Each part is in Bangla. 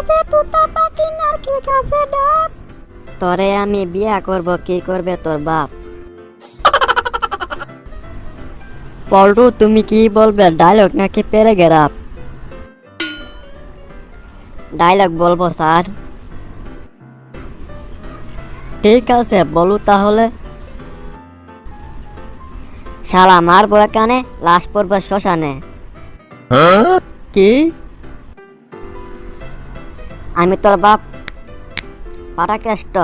গাছে তুতা পাখি নারকেল গাছে ডাব। তোরে আমি বিয়া করব, কি করবে তোর বাপ? পল্টু, তুমি কি বলবে, ডায়লগ নাকি প্যারাগ্রাফ? ডায়লগ বলবো স্যার। ঠিক আছে, বলো তাহলে। শালা মারবো কানে, লাশ পড়বে শ্মশানে। কি? আমি তোর বাপ পাটাকেষ্ট।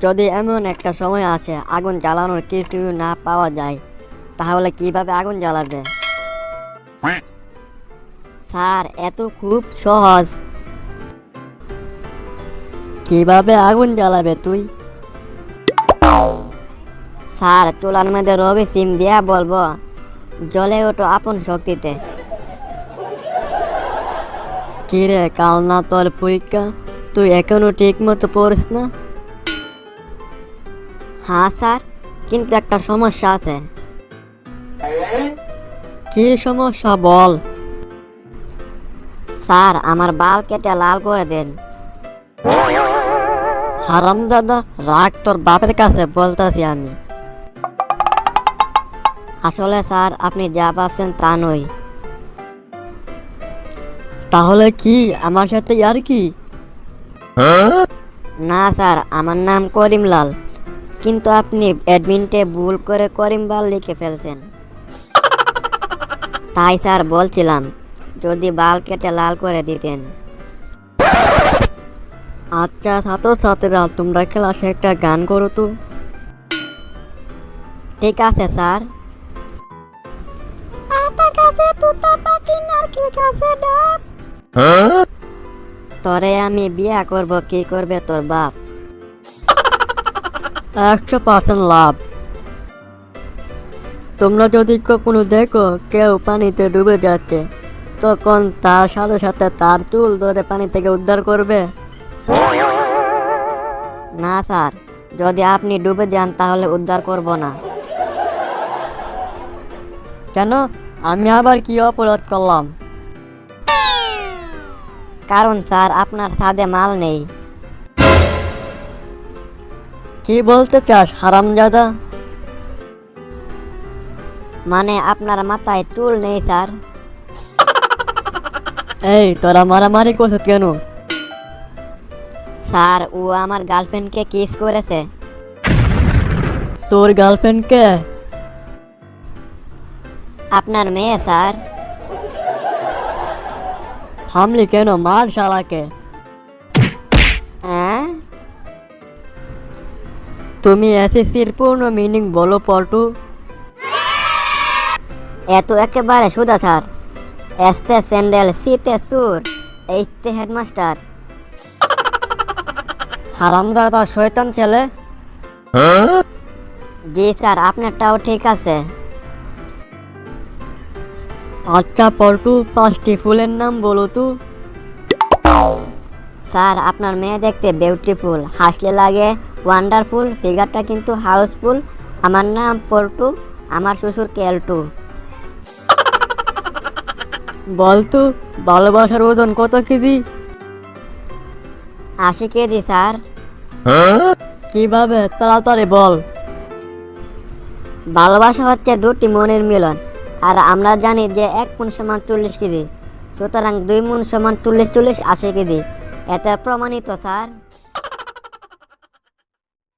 যদি এমন একটা সময় আছে আগুন জ্বালানোর কিছু না পাওয়া যায়, তাহলে কিভাবে আগুন জ্বালাবে? স্যার, এত খুব সহজ। কিভাবে আগুন জ্বালাবে তুই? স্যার, চুলার মধ্যে রবি সিম দিয়া বলবো, জ্বলে ওঠো আপন শক্তিতে। কিরে, কাল না তোর পরীক্ষা, তুই এখনো ঠিক মতো পড়িস না? হ্যাঁ স্যার, কিন্তু একটা সমস্যা আছে। কি সমস্যা বল? স্যার, আমার বাল কেটে লাল করে দেন। হারামজাদা, রাগ তোর বাপের কাছে বলতাছি আমি। আসলে স্যার, আপনি যা ভাবছেন তা নয়। তাহলে কি আমার সাথে আর কি? না স্যার, আমার নাম করিমলাল, কিন্তু আপনি অ্যাডমিনটে ভুল করে করিমলাল লিখে ফেলছেন। তাই স্যার বলছিলাম, যদি বাল কেটে লাল করে দিতেন। আচ্ছা ছাত্রছাত্রীরা, তোমরা ক্লাসে একটা গান করো তো। ঠিক আছে স্যার। আতা গাছে তুতা পাখি নারকেল গাছে ডাব। তোরে আমি বিয়া করব, কি করবে তোর বাপ? 100% লাভ। তোমরা যদি কখনো দেখো কেউ পানিতে ডুবে যাচ্ছে, তখন তার সাথে সাথে তার চুল ধরে পানি থেকে উদ্ধার করবে। না স্যার, যদি আপনি ডুবে যান তাহলে উদ্ধার করব না। কেন? আমি আবার কি অপরাধ করলাম? কারণ স্যার, আপনার ছাদে মাল নেই। কি বলতে চাস হারামজাদা? মানে আপনার মাথায় চুল নেই স্যার। এই, তোরা মারামারি করছিস কেন? স্যার, ও আমার গার্লফ্রেন্ডকে কিস করেছে। তোর গার্লফ্রেন্ডকে? আপনার মেয়ে স্যার। থামলি কেন? মার শালাকে। হ্যাঁ? তুমি এসএসসির পূর্ণ মিনিং বলো পল্টু। এত একেবারে সোজা স্যার। এসতে স্যান্ডেল, সিতে সুর, এইতে হেডমাস্টার। হারামজাদা শয়তান ছেলে। জি স্যার, আপনারটাও ঠিক আছে। আচ্ছা পল্টু, 5টি ফুলের নাম বলো তো। স্যার, আপনার মেয়ে দেখতে বিউটিফুল, হাসলে লাগে ওয়ান্ডারফুল, ফিগারটা কিন্তু হাউসফুল। আমার নাম পল্টু, আমার শ্বশুর কেলটু। বলতো, ভালোবাসার ওজন কত কেজি? 80 KG sir. কিভাবে? তাড়াতাড়ি বল। ভালোবাসা হচ্ছে দুটি মনের মিলন, আর আমরা জানি যে 1 মন সমান 40 কেজি, সুতরাং 2 মন সমান 40 40 80 কেজি। এটা প্রমাণিত স্যার।